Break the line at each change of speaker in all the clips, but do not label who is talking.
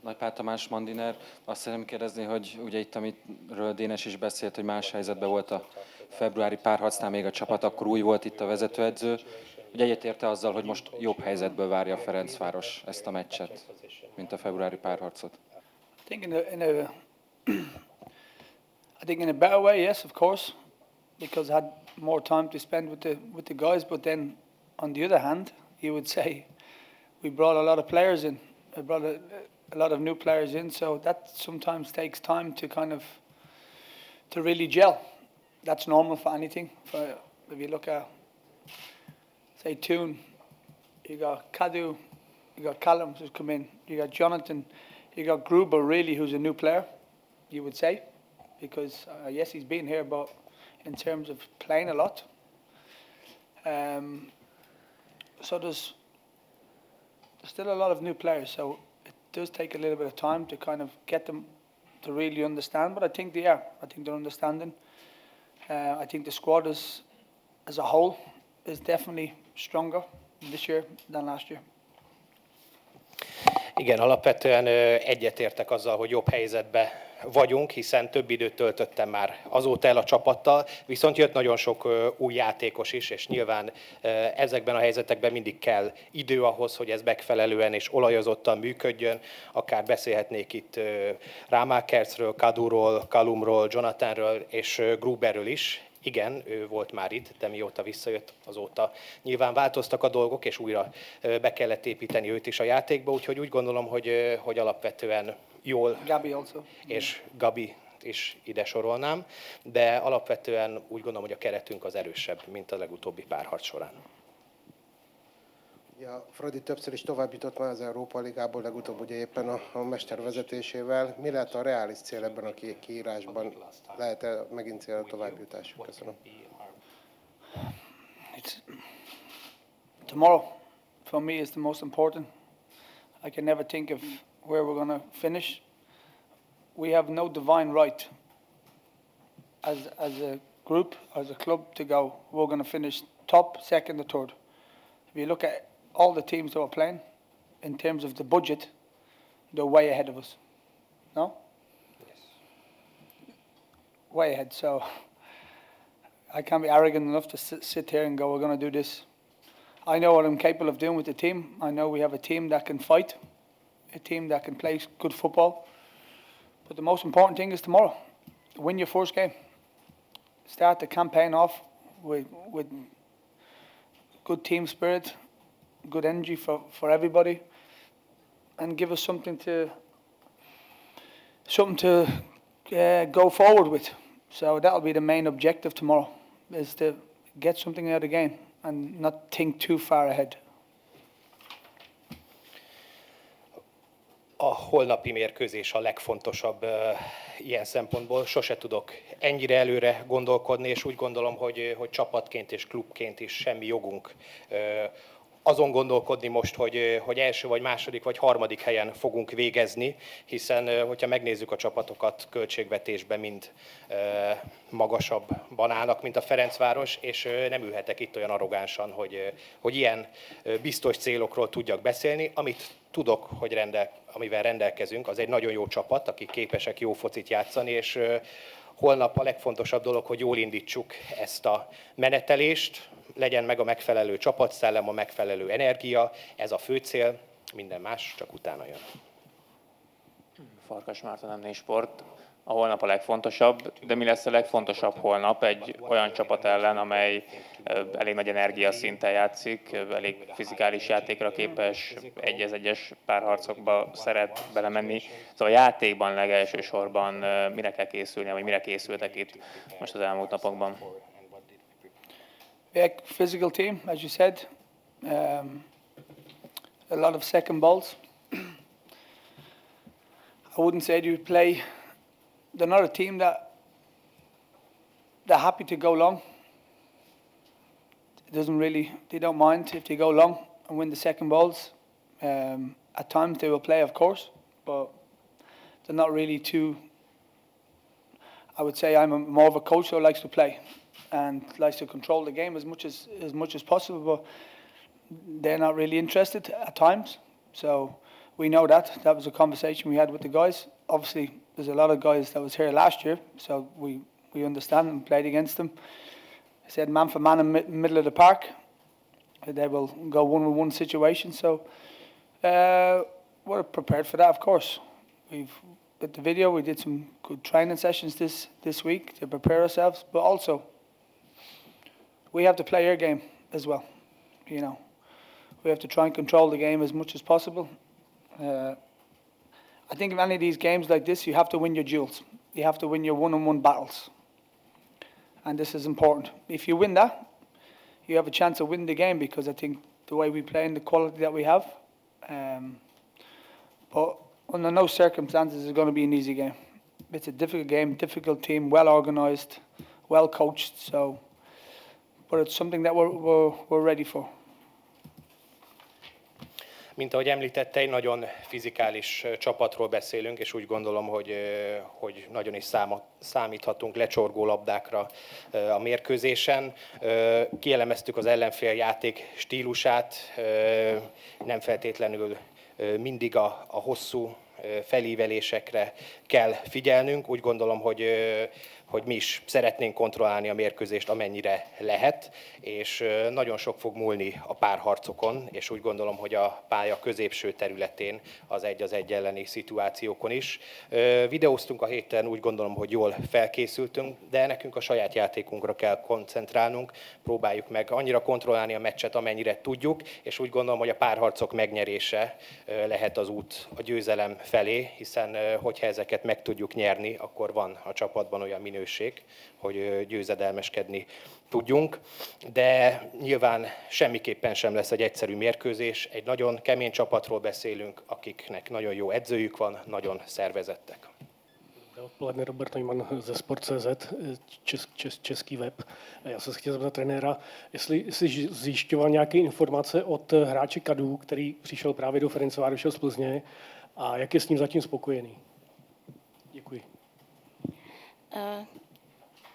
Nagypál Tamás, Mandiner. Azt szeretném kérdezni, hogy ugye itt, amiről Dénes is beszélt, hogy más helyzetben volt a februári párharcnál még a csapat, akkor új volt itt a vezetőedző. Ugye egyetérte azzal, hogy most jobb helyzetből várja a Ferencváros ezt a meccset, mint a februári párharcot?
I think in a better way, yes, of course, because I had more time to spend with the guys. But then, on the other hand, you would say we brought a lot of players in. I brought a lot of new players in, so that sometimes takes time to to really gel. That's normal for anything. If you look at, say, Toon, you got Kadu, you got Callum who's come in, you got Jonathan, you got Gruber really, who's a new player, you would say, because yes, he's been here, but in terms of playing a lot. So there's still a lot of new players, so it does take a little bit of time to kind of get them to really understand, but I think they are. I think they're understanding. I think the squad as a whole is definitely stronger this year than last year.
Igen, alapvetően egyetértek azzal, hogy jobb helyzetben vagyunk, hiszen több időt töltöttem már azóta el a csapattal, viszont jött nagyon sok új játékos is, és nyilván ezekben a helyzetekben mindig kell idő ahhoz, hogy ez megfelelően és olajozottan működjön. Akár beszélhetnék itt Rámákercről, Kaduról, Kalumról, Jonathanről és Gruberről is. Igen, ő volt már itt, de mióta visszajött, azóta nyilván változtak a dolgok, és újra be kellett építeni őt is a játékba, úgyhogy úgy gondolom, hogy alapvetően jól,
Gabi also.
És Gabi is ide sorolnám, de alapvetően úgy gondolom, hogy a keretünk az erősebb, mint a legutóbbi párharc során.
Ja, Fradi többször is tovább jutott már az Európa-ligából, legutóbb ugye éppen a mester vezetésével. Mi lehet a reális cél ebben a kiírásban? Lehet-e megint cél a továbbjutás? Köszönöm.
Tomorrow, for me, is the most important. I can never think of where we're going to finish. We have no divine right as a group, as a club, to go, we're going to finish top, second or third. If you look at all the teams that are playing, in terms of the budget, they're way ahead of us. No?
Yes.
Way ahead. So I can't be arrogant enough to sit here and go, we're going to do this. I know what I'm capable of doing with the team. I know we have a team that can fight, a team that can play good football. But the most important thing is tomorrow. Win your first game. Start the campaign off with good team spirit, good energy for everybody, and give us something to go forward with. So that'll be the main objective tomorrow, is to get something out of the game and not think too far ahead.
A holnapi mérkőzés a legfontosabb ilyen szempontból. Sose tudok ennyire előre gondolkodni, és úgy gondolom, hogy csapatként és klubként is semmi jogunk azon gondolkodni most, hogy első vagy második vagy harmadik helyen fogunk végezni, hiszen hogyha megnézzük a csapatokat költségvetésben, mind magasabban állnak, mint a Ferencváros, és nem ülhetek itt olyan arrogánsan, hogy ilyen biztos célokról tudjak beszélni. Amit tudok, hogy amivel rendelkezünk, az egy nagyon jó csapat, akik képesek jó focit játszani, és holnap a legfontosabb dolog, hogy jól indítsuk ezt a menetelést, legyen meg a megfelelő csapatszellem, a megfelelő energia, ez a fő cél, minden más csak utána jön.
Farkas Márton, M4 Sport. A holnap a legfontosabb, de mi lesz a legfontosabb holnap egy olyan csapat ellen, amely elég nagy energiaszinten játszik, elég fizikális játékra képes, egyes párharcokba szeret belemenni. Szóval a játékban legelsősorban mire kell készülni, vagy mire készültek itt most az elmúlt napokban?
Yeah, physical team, as you said. A lot of second balls. I wouldn't say you play. They're not a team that they're happy to go long. They don't mind if they go long and win the second balls. At times they will play, of course, but they're not really too. I would say I'm more of a coach who likes to play and likes to control the game as much as possible, but they're not really interested at times. So we know that. That was a conversation we had with the guys. Obviously, there's a lot of guys that was here last year, so we understand and played against them. I said man for man in middle of the park. They will go one-on-one situation. So we're prepared for that, of course. With the video, we did some good training sessions this week to prepare ourselves, but also we have to play our game as well. You know, we have to try and control the game as much as possible. I think in any of these games like this, you have to win your duels. You have to win your one-on-one battles. And this is important. If you win that, you have a chance of winning the game, because I think the way we play and the quality that we have. But under no circumstances is it going to be an easy game. It's a difficult game, difficult team, well organised, well coached. So, but it's something that we're ready for.
Mint ahogy említette, egy nagyon fizikális csapatról beszélünk, és úgy gondolom, hogy nagyon is számíthatunk lecsorgó labdákra a mérkőzésen. Kielemeztük az ellenfél játék stílusát, nem feltétlenül mindig a hosszú felívelésekre kell figyelnünk. Úgy gondolom, hogy mi is szeretnénk kontrollálni a mérkőzést, amennyire lehet, és nagyon sok fog múlni a párharcokon, és úgy gondolom, hogy a pálya középső területén az egy elleni szituációkon is. Videóztunk a héten, úgy gondolom, hogy jól felkészültünk, de nekünk a saját játékunkra kell koncentrálnunk, próbáljuk meg annyira kontrollálni a meccset, amennyire tudjuk, és úgy gondolom, hogy a párharcok megnyerése lehet az út a győzelem felé, hiszen hogyha ezeket meg tudjuk nyerni, akkor van a csapatban olyan minőség, hogy győzedelmeskedni tudjunk, de nyilván semmiképpen sem lesz egy egyszerű mérkőzés. Egy nagyon kemény csapatról beszélünk, akiknek nagyon jó edzőjük van, nagyon szervezettek.
Odpoledne, Robert Neumann ze Sport.cz, český web. Já jsem se chtěl zeptat trenéra, jestli zjišťoval nějaké informace od hráče Kadu, který přišel právě do Ferencvároše z Plzně, a jak je s ním zatím spokojený. Děkuji.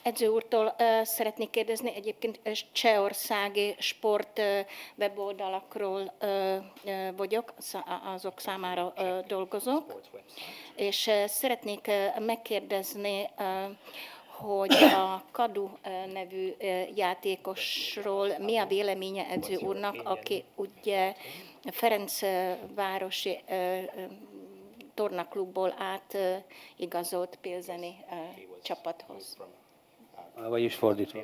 Edző úrtól szeretnék kérdezni, egyébként csehországi sport weboldalakról vagyok, azok számára dolgozok, és szeretnék megkérdezni, hogy a Kadu nevű játékosról mi a véleménye edző úrnak, aki ugye Ferencvárosi tornaklubból átigazolt plzeni csapathoz.
Vagyis fordítva.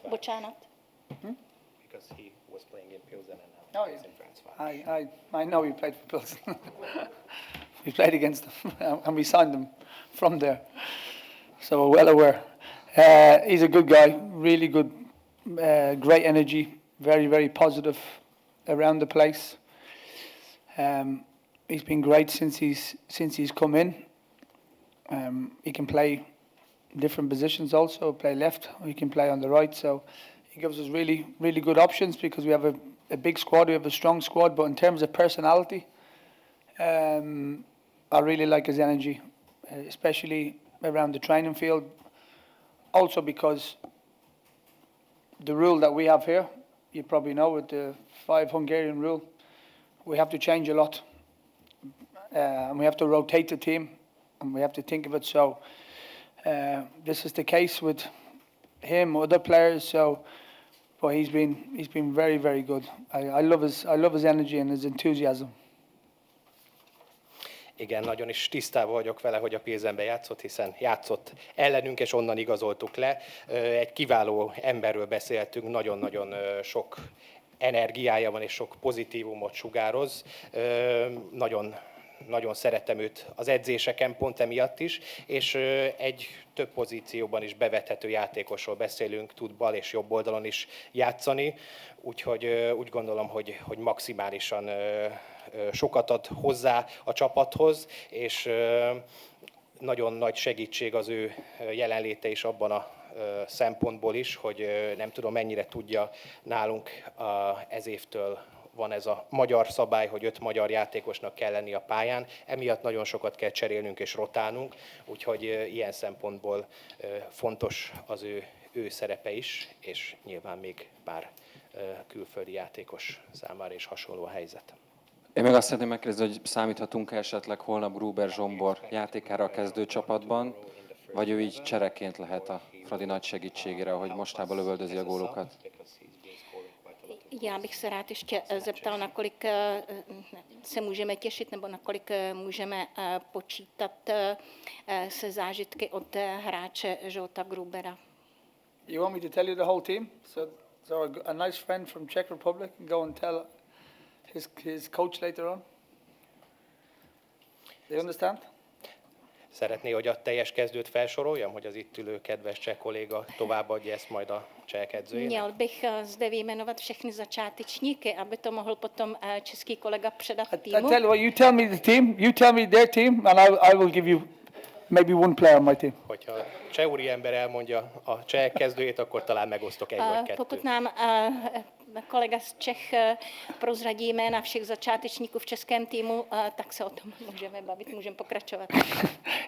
Bocsánat.
Because he was playing in Pilsen and
Oh,
now
yeah.
he's in Ferencváros.
I know he played for Pilsen. We played against them and we signed them from there. So we're well aware. He's a good guy, really good, great energy, very, very positive around the place. He's been great since he's come in. He can play different positions also, play left, or he can play on the right. So he gives us really, really good options, because we have a big squad, we have a strong squad. But in terms of personality, I really like his energy, especially around the training field. Also because the rule that we have here, you probably know, with the 5 Hungarian rule, we have to change a lot. And we have to rotate the team, and we have to think of it. So this is the case with him, other players. So, but he's been very, very good. I love his energy and his enthusiasm.
Igen, nagyon is tisztában vagyok vele, hogy a Pilsenben játszott, hiszen játszott ellenünk, és onnan igazoltuk le. Egy kiváló emberről beszéltünk, nagyon-nagyon sok energiája van, és sok pozitívumot sugároz. Nagyon szeretem őt az edzéseken, pont emiatt is, és egy több pozícióban is bevethető játékosról beszélünk, tud bal és jobb oldalon is játszani, úgyhogy úgy gondolom, hogy maximálisan sokat ad hozzá a csapathoz, és nagyon nagy segítség az ő jelenléte is abban a szempontból is, hogy nem tudom, mennyire tudja, nálunk ez évtől van ez a magyar szabály, hogy 5 magyar játékosnak kell lenni a pályán, emiatt nagyon sokat kell cserélnünk és rotálnunk, úgyhogy ilyen szempontból fontos az ő szerepe is, és nyilván még pár külföldi játékos számára is hasonló a helyzet.
Én meg azt szeretném megkérdezni, hogy számíthatunk esetleg holnap Gruber Zsombor játékára a kezdőcsapatban, vagy ő így csereként lehet a Fradi nagy segítségére, ahogy mostában lövöldözi a gólokat?
Já bych se rád ještě zeptal, nakolik se můžeme těšit, nebo nakolik můžeme počítat se zážitky od hráče Žolta Grubera.
You want me to tell you the whole team? So a nice friend from Czech Republic can go and tell his coach later on. Do you understand?
Szeretné, hogy a teljes kezdőt felsoroljam, hogy az itt ülő kedves cseh kolléga továbbadja ezt majd a csehek edzőjének?
Měl bych zde vyjmenovat všechny začátečníky, aby to mohl potom český kolega předat
I
týmu.
tell you what, you tell me the team, you tell me their team, and I will give you maybe one player on my team.
Hogyha cseh úri ember elmondja a csehek kezdőjét, akkor talán megosztok egy vagy kettőt.
Pokud nám kolega z Čech prozradí jména všech začátečníků v českém týmu, tak se o tom můžeme bavit, můžeme pokračovat.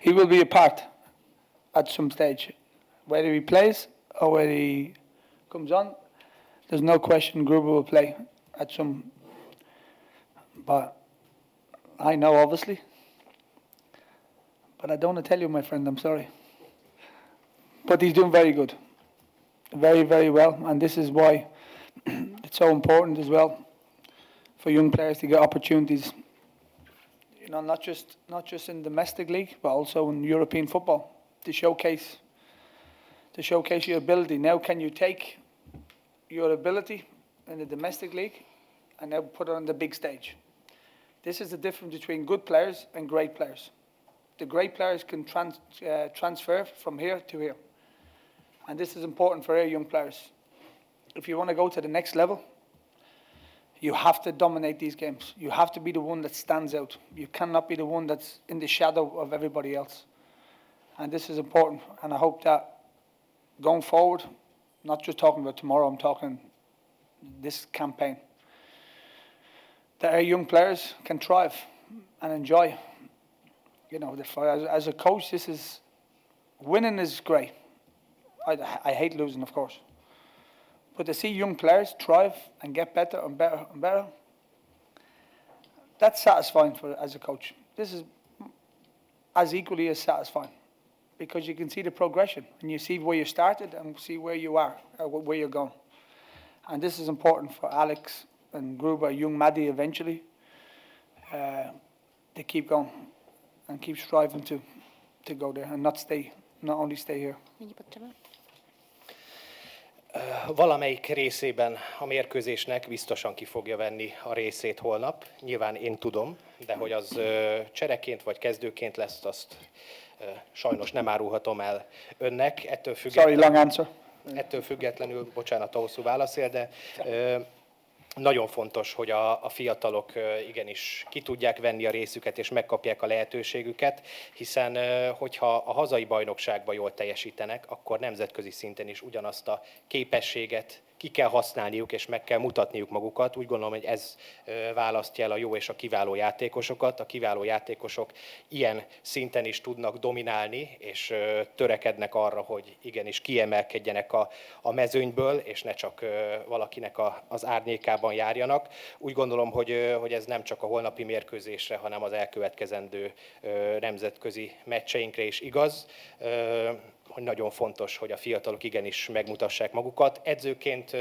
He will be a part at some stage. Whether he plays or whether he comes on, there's no question Gruber will play at some. But I know, obviously. But I don't want to tell you, my friend, I'm sorry. But he's doing very good. Very, very well. And this is why it's so important as well for young players to get opportunities. You know, not just in domestic league, but also in European football to showcase your ability. Now, can you take your ability in the domestic league and now put it on the big stage? This is the difference between good players and great players. The great players can transfer from here to here, and this is important for our young players. If you want to go to the next level, you have to dominate these games. You have to be the one that stands out. You cannot be the one that's in the shadow of everybody else. And this is important. And I hope that going forward, not just talking about tomorrow, I'm talking this campaign, that our young players can thrive and enjoy. You know, as a coach, winning is great. I hate losing, of course. But to see young players thrive and get better and better and better, that's satisfying as a coach. This is as equally as satisfying because you can see the progression and you see where you started and see where you are, or where you're going. And this is important for Alex and Gruber, young Maddie eventually, to keep going and keep striving to go there and not only stay here.
Valamelyik részében a mérkőzésnek biztosan ki fogja venni a részét holnap. Nyilván én tudom, de hogy az csereként vagy kezdőként lesz, azt sajnos nem árulhatom el önnek.
Sorry, long answer.
Ettől függetlenül, bocsánat a hosszú válaszért, de nagyon fontos, hogy a fiatalok igenis ki tudják venni a részüket és megkapják a lehetőségüket, hiszen hogyha a hazai bajnokságban jól teljesítenek, akkor nemzetközi szinten is ugyanazt a képességet ki kell használniuk és meg kell mutatniuk magukat. Úgy gondolom, hogy ez választja el a jó és a kiváló játékosokat. A kiváló játékosok ilyen szinten is tudnak dominálni, és törekednek arra, hogy igenis kiemelkedjenek a mezőnyből, és ne csak valakinek az árnyékában járjanak. Úgy gondolom, hogy ez nem csak a holnapi mérkőzésre, hanem az elkövetkezendő nemzetközi meccseinkre is igaz, hogy nagyon fontos, hogy a fiatalok igenis megmutassák magukat. Edzőként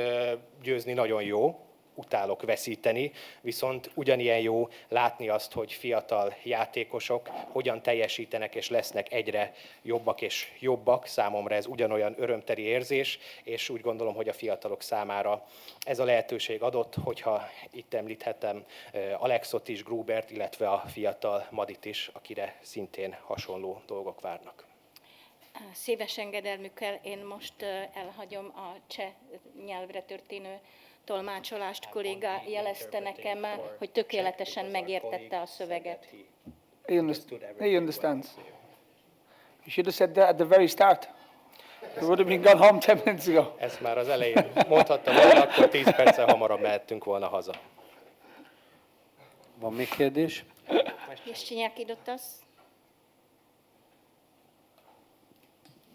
győzni nagyon jó, utálok veszíteni, viszont ugyanilyen jó látni azt, hogy fiatal játékosok hogyan teljesítenek és lesznek egyre jobbak és jobbak. Számomra ez ugyanolyan örömteli érzés, és úgy gondolom, hogy a fiatalok számára ez a lehetőség adott, hogyha itt említhetem Alexot is, Grubert, illetve a fiatal Madit is, akire szintén hasonló dolgok várnak.
Szíves engedelmükkel én most elhagyom a cseh nyelvre történő tolmácsolást. Kolléga jelezte nekem, hogy tökéletesen megértette a szöveget.
He understands. You should have said that at the very start. We would have been gone home 10 minutes ago.
Ezt már az elején mondhattam volna, akkor 10 perccel hamarabb mehettünk volna haza.
Van még kérdés?
Ještě nějaký dotaz?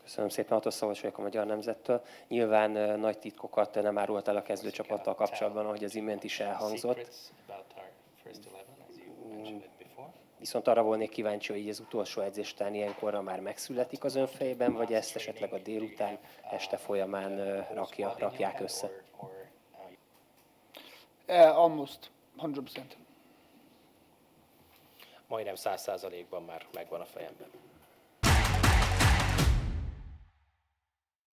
Köszönöm szépen, Atos Szabolcs vagyok a Magyar Nemzettől. Nyilván nagy titkokat nem árult el a kezdőcsapattal kapcsolatban, ahogy az imént is elhangzott. Viszont arra volnék kíváncsi, hogy így az utolsó edzés után ilyenkorra már megszületik az ön fejében, vagy ezt esetleg a délután, este folyamán rakják össze?
Almost 100%.
Majdnem 100%-ban már megvan a fejemben.